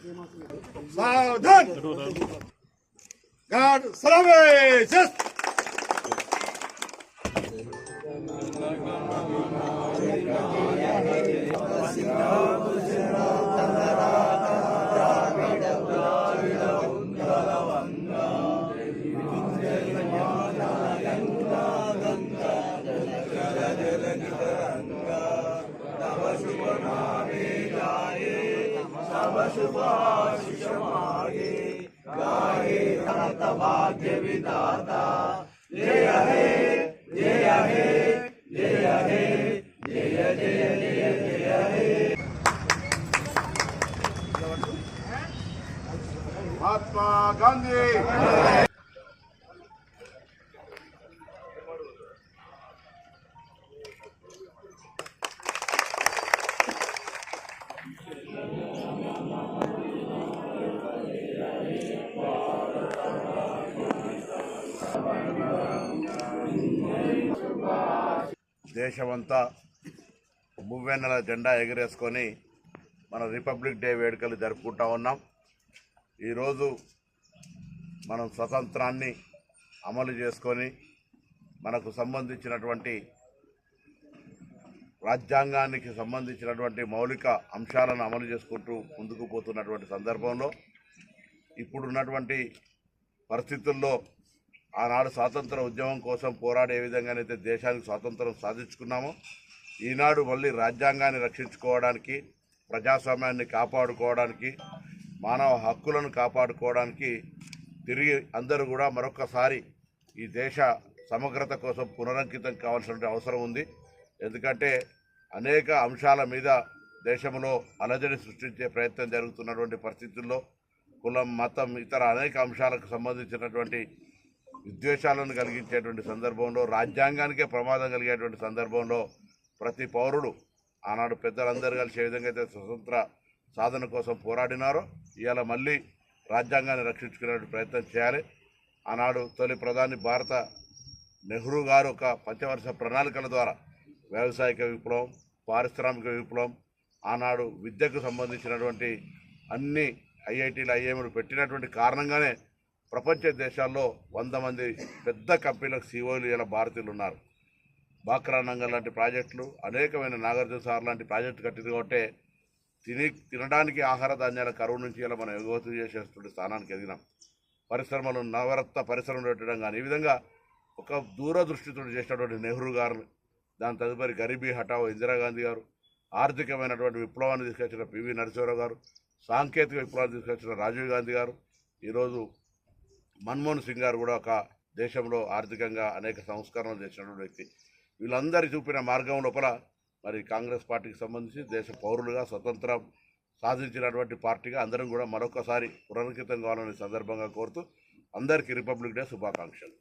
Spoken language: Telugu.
सावधान गार्ड सर्विसेस शुभाशिष मागे गाहे अनंत भाग्य विधाता जय हे जय हे जय हे जय जय जय जय हे महात्मा गांधी దేశమంతా మువ్వెన్నెల జెండా ఎగరేసుకొని మన రిపబ్లిక్ డే వేడుకలు జరుపుకుంటా ఉన్నాం. ఈరోజు మనం స్వతంత్రాన్ని అమలు చేసుకొని మనకు సంబంధించినటువంటి రాజ్యాంగానికి సంబంధించినటువంటి మౌలిక అంశాలను అమలు చేసుకుంటూ ముందుకు పోతున్నటువంటి సందర్భంలో ఇప్పుడున్నటువంటి పరిస్థితుల్లో ఆనాడు స్వాతంత్ర ఉద్యమం కోసం పోరాడే విధంగానైతే దేశానికి స్వాతంత్రం సాధించుకున్నామో ఈనాడు మళ్ళీ రాజ్యాంగాన్ని రక్షించుకోవడానికి, ప్రజాస్వామ్యాన్ని కాపాడుకోవడానికి, మానవ హక్కులను కాపాడుకోవడానికి తిరిగి అందరూ కూడా మరొకసారి ఈ దేశ సమగ్రత కోసం పునరంకితం కావాల్సిన అవసరం ఉంది. ఎందుకంటే అనేక అంశాల మీద దేశంలో అలజడి సృష్టించే ప్రయత్నం జరుగుతున్నటువంటి పరిస్థితుల్లో కులం, మతం, ఇతర అనేక అంశాలకు సంబంధించినటువంటి విద్వేషాలను కలిగించేటువంటి సందర్భంలో, రాజ్యాంగానికే ప్రమాదం కలిగేటువంటి సందర్భంలో ప్రతి పౌరుడు ఆనాడు పెద్దలందరూ కలిసి ఏ విధంగా అయితే స్వతంత్ర సాధన కోసం పోరాడినారో ఇవాళ మళ్ళీ రాజ్యాంగాన్ని రక్షించుకునే ప్రయత్నం చేయాలి. ఆనాడు తొలి ప్రధాని భారత నెహ్రూ గారు ఒక పంచవర్ష ప్రణాళికల ద్వారా వ్యవసాయక విప్లవం, పారిశ్రామిక విప్లవం, ఆనాడు విద్యకు సంబంధించినటువంటి అన్ని ఐఐటీలు, ఐఐఎంలు పెట్టినటువంటి కారణంగానే ప్రపంచ దేశాల్లో 100 మంది పెద్ద కంపెనీలకు సీఓలు ఇలా భారతీయులు ఉన్నారు. బాక్రా నంగల్ లాంటి ప్రాజెక్టులు, అనేకమైన నాగార్జున సాగర్ లాంటి ప్రాజెక్టు కట్టింది కాబట్టి తినడానికి ఆహార ధాన్యాల కరువు నుంచి ఇలా మనం ఎగుమతి చేసేటువంటి స్థానానికి ఎదిగినాం. పరిశ్రమలు, నవరత్న పరిశ్రమలు పెట్టడం కానీ ఈ విధంగా ఒక దూరదృష్టితో చేసినటువంటి నెహ్రూ గారు, దాని తదుపరి గరీబీ హఠావో ఇందిరాగాంధీ గారు, ఆర్థికమైనటువంటి విప్లవాన్ని తీసుకొచ్చిన పివి నరసింహారావు గారు, సాంకేతిక విప్లవాన్ని తీసుకొచ్చిన రాజీవ్ గాంధీ గారు, ఈరోజు మన్మోహన్ సింగ్ గారు కూడా ఒక దేశంలో ఆర్థికంగా అనేక సంస్కరణలు చేసినటువంటి వ్యక్తి. వీళ్ళందరూ చూపిన మార్గం లోపల మరి కాంగ్రెస్ పార్టీకి సంబంధించి దేశ పౌరులుగా స్వతంత్రం సాధించినటువంటి పార్టీగా అందరం కూడా మరొకసారి పునరంకితం కావాలని సందర్భంగా కోరుతూ అందరికీ రిపబ్లిక్ డే శుభాకాంక్షలు.